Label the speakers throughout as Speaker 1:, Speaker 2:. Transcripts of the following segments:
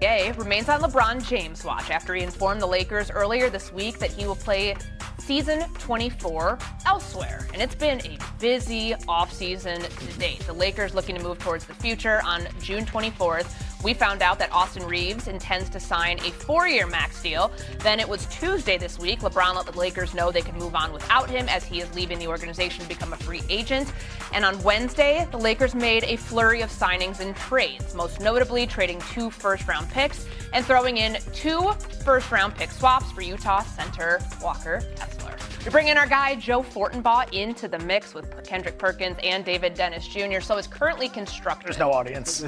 Speaker 1: NBA remains on LeBron James' watch after he informed the Lakers earlier this week that he will play season 24 elsewhere. And it's been a busy offseason to date. The Lakers looking to move towards the future. On June 24th, we found out that Austin Reeves intends to sign a 4-year max deal. Then it was Tuesday this week. LeBron let the Lakers know they could move on without him as he is leaving the organization to become a free agent. And on Wednesday, the Lakers made a flurry of signings and trades, most notably trading 2 first-round picks and throwing in 2 first-round pick swaps for Utah center Walker Kessler. We bring in our guy Joe Fortenbaugh into the mix with Kendrick Perkins and David Dennis Jr. So it's currently constructed.
Speaker 2: There's no audience.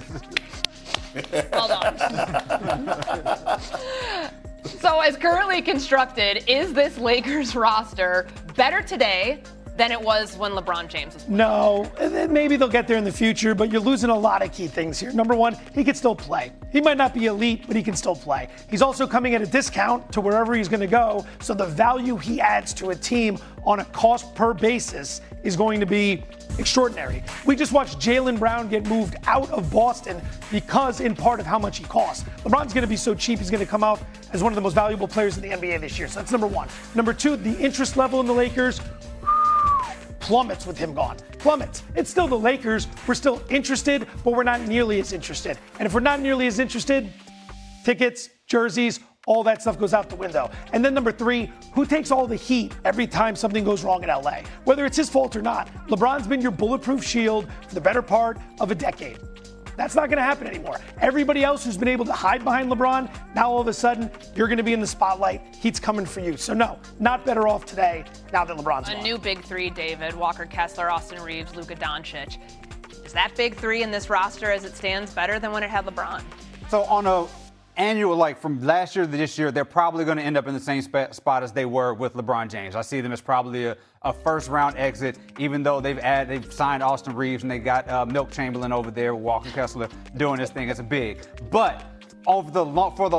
Speaker 1: Hold on. So as currently constructed, is this Lakers roster better today than it was when LeBron James was playing?
Speaker 2: No, maybe they'll get there in the future, but you're losing a lot of key things here. Number one, he can still play. He might not be elite, but he can still play. He's also coming at a discount to wherever he's going to go, so the value he adds to a team on a cost per basis is going to be extraordinary. We just watched Jaylen Brown get moved out of Boston because in part of how much he costs. LeBron's going to be so cheap, he's going to come out as one of the most valuable players in the NBA this year. So that's number one. Number two, the interest level in the Lakers plummets with him gone. Plummets. It's still the Lakers. We're still interested, but we're not nearly as interested. And if we're not nearly as interested, tickets, jerseys, all that stuff goes out the window. And then number three, who takes all the heat every time something goes wrong in LA? Whether it's his fault or not, LeBron's been your bulletproof shield for the better part of a decade. That's not going to happen anymore. Everybody else who's been able to hide behind LeBron, now all of a sudden, you're going to be in the spotlight. Heat's coming for you. So no, not better off today now that LeBron's gone.
Speaker 1: A new big three, David. Walker Kessler, Austin Reeves, Luka Doncic. Is that big three in this roster as it stands better than when it had LeBron?
Speaker 3: So on a annual, like from last year to this year, they're probably going to end up in the same spot as they were with LeBron James. I see them as probably a first-round exit, even though they've signed Austin Reeves and they got Milk Chamberlain over there, Walker Kessler doing this thing as a big. But for the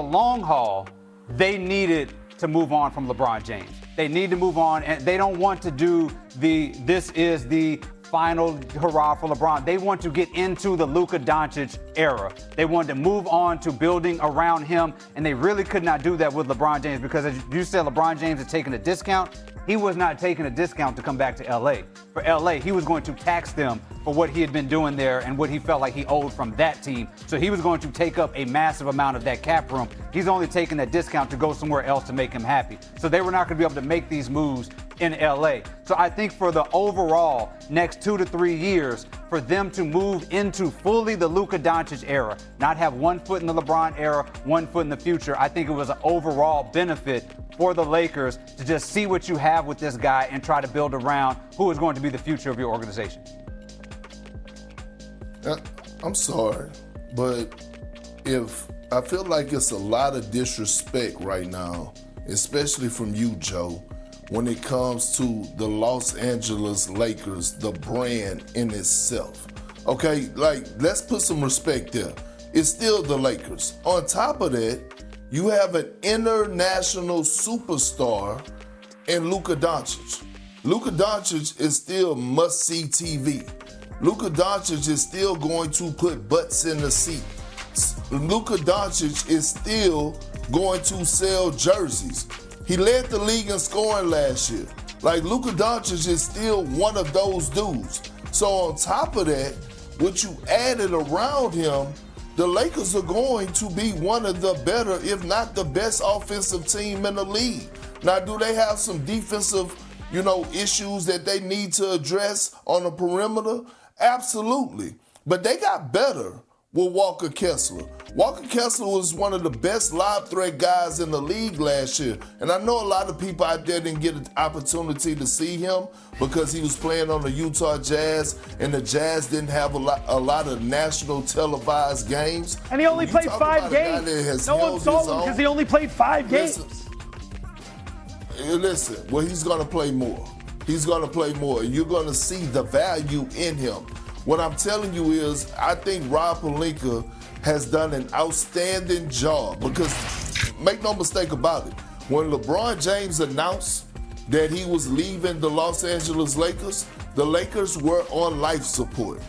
Speaker 3: long haul, they needed to move on from LeBron James. They need to move on, and they don't want to do this is the final hurrah for LeBron. They want to get into the Luka Doncic era. They wanted to move on to building around him, and they really could not do that with LeBron James because, as you said, LeBron James had taken a discount. He was not taking a discount to come back to LA. For LA, he was going to tax them for what he had been doing there and what he felt like he owed from that team. So he was going to take up a massive amount of that cap room. He's only taking that discount to go somewhere else to make him happy. So they were not going to be able to make these moves in LA. So I think for the overall next 2 to 3 years, for them to move into fully the Luka Doncic era, not have 1 foot in the LeBron era, 1 foot in the future, I think it was an overall benefit for the Lakers to just see what you have with this guy and try to build around who is going to be the future of your organization.
Speaker 4: I'm sorry, but if I feel like it's a lot of disrespect right now, especially from you, Joe, when it comes to the Los Angeles Lakers, the brand in itself. Okay, like, let's put some respect there. It's still the Lakers. On top of that, you have an international superstar in Luka Doncic. Luka Doncic is still must-see TV. Luka Doncic is still going to put butts in the seat. Luka Doncic is still going to sell jerseys. He led the league in scoring last year. Like, Luka Doncic is still one of those dudes. So on top of that, what you added around him, the Lakers are going to be one of the better, if not the best offensive team in the league. Now, do they have some defensive, issues that they need to address on the perimeter? Absolutely. But they got better with Walker Kessler. Walker Kessler was one of the best lob threat guys in the league last year. And I know a lot of people out there didn't get an opportunity to see him because he was playing on the Utah Jazz, and the Jazz didn't have a lot of national televised games.
Speaker 2: And he only played 5 games. No one saw him because he only played 5 games.
Speaker 4: Listen, well, he's going to play more. He's going to play more, and you're going to see the value in him. What I'm telling you is, I think Rob Pelinka has done an outstanding job because, make no mistake about it, when LeBron James announced that he was leaving the Los Angeles Lakers, the Lakers were on life support.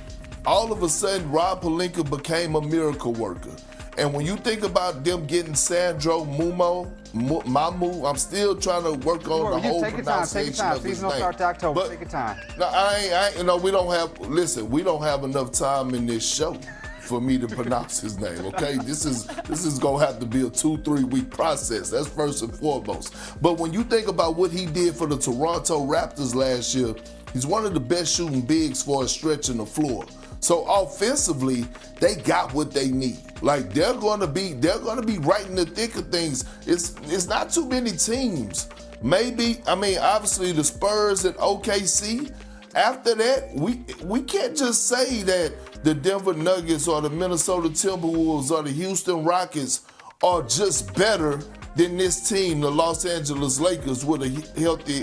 Speaker 4: All of a sudden, Rob Pelinka became a miracle worker. And when you think about them getting Sandro Mamu, I'm still trying to work on the whole pronunciation of his name.
Speaker 3: Season don't start to October. Take your time.
Speaker 4: No, I ain't, we don't have enough time in this show for me to pronounce his name, okay? This is gonna have to be a 2-3 week process. That's first and foremost. But when you think about what he did for the Toronto Raptors last year, he's one of the best shooting bigs for a stretch in the floor. So offensively, they got what they need. Like they're gonna be right in the thick of things. It's not too many teams. Obviously the Spurs and OKC. After that, we can't just say that the Denver Nuggets or the Minnesota Timberwolves or the Houston Rockets are just better than this team, the Los Angeles Lakers, with a healthy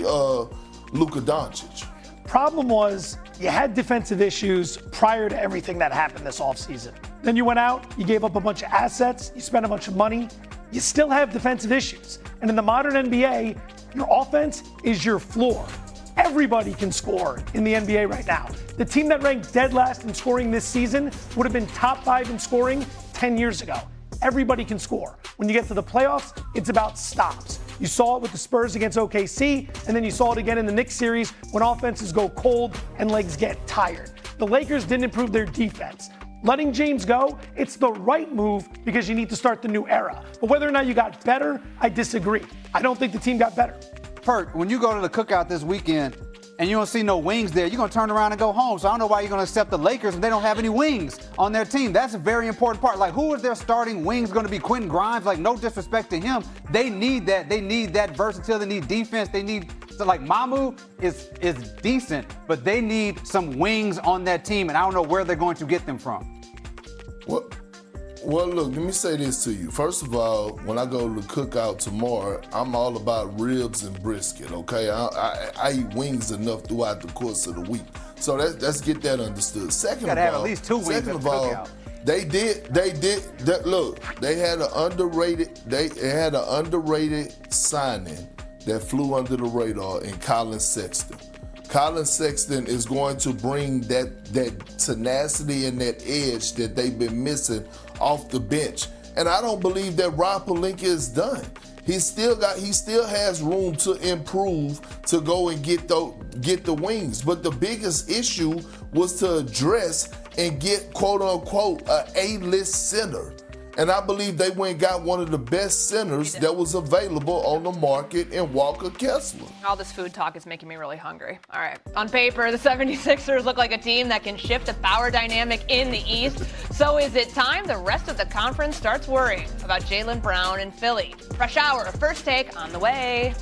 Speaker 4: Luka Doncic.
Speaker 2: Problem was, you had defensive issues prior to everything that happened this offseason. Then you went out, you gave up a bunch of assets, you spent a bunch of money, you still have defensive issues. And in the modern NBA, your offense is your floor. Everybody can score in the NBA right now. The team that ranked dead last in scoring this season would have been top 5 in scoring 10 years ago. Everybody can score. When you get to the playoffs, it's about stops. You saw it with the Spurs against OKC, and then you saw it again in the Knicks series when offenses go cold and legs get tired. The Lakers didn't improve their defense. Letting James go, it's the right move because you need to start the new era. But whether or not you got better, I disagree. I don't think the team got better.
Speaker 3: Pert, when you go to the cookout this weekend and you don't see no wings there, you're going to turn around and go home. So I don't know why you're going to accept the Lakers if they don't have any wings on their team. That's a very important part. Like, who is their starting wings going to be? Quentin Grimes? Like, no disrespect to him. They need that. They need that versatility. They need defense. They need, so like, Mamu is decent, but they need some wings on that team, and I don't know where they're going to get them from.
Speaker 4: Well, look, let me say this to you. First of all, when I go to the cookout tomorrow, I'm all about ribs and brisket, okay? I eat wings enough throughout the course of the week. So let's get that understood. Second of all,
Speaker 3: have at least 2 wings at the cookout.
Speaker 4: They had an underrated signing that flew under the radar in Colin Sexton. Colin Sexton is going to bring that tenacity and that edge that they've been missing off the bench. And I don't believe that Rob Pelinka is done. He still has room to improve to go and get the wings. But the biggest issue was to address and get quote unquote a A-list center. And I believe they went and got one of the best centers that was available on the market in Walker Kessler.
Speaker 1: All this food talk is making me really hungry. All right. On paper, the 76ers look like a team that can shift the power dynamic in the East. So is it time the rest of the conference starts worrying about Jaylen Brown and Philly? Fresh hour of First Take on the way.